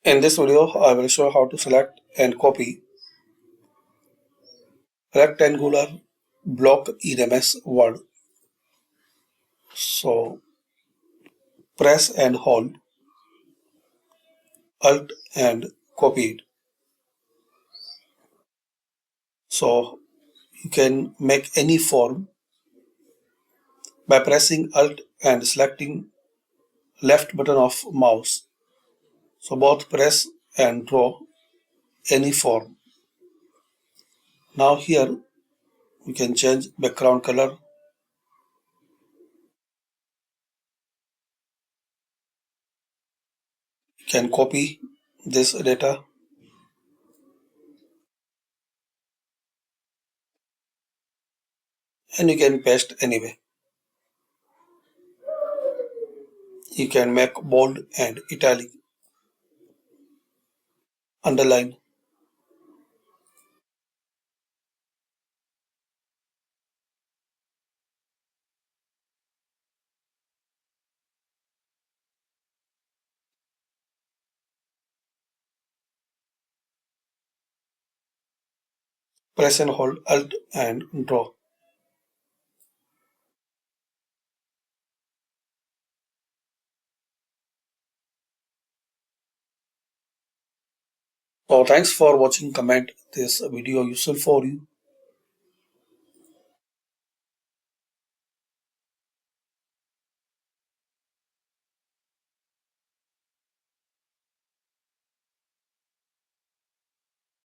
In this video, I will show how to select and copy rectangular block in MS Word. So press and hold Alt and copy it. So you can make any form by pressing Alt and selecting left button of mouse. So both press and draw any form. Now here we can change background color. You can copy this data and you can paste anywhere. You can make bold and italic, underline. Press and hold Alt and draw. So thanks for watching. Comment this video useful for you.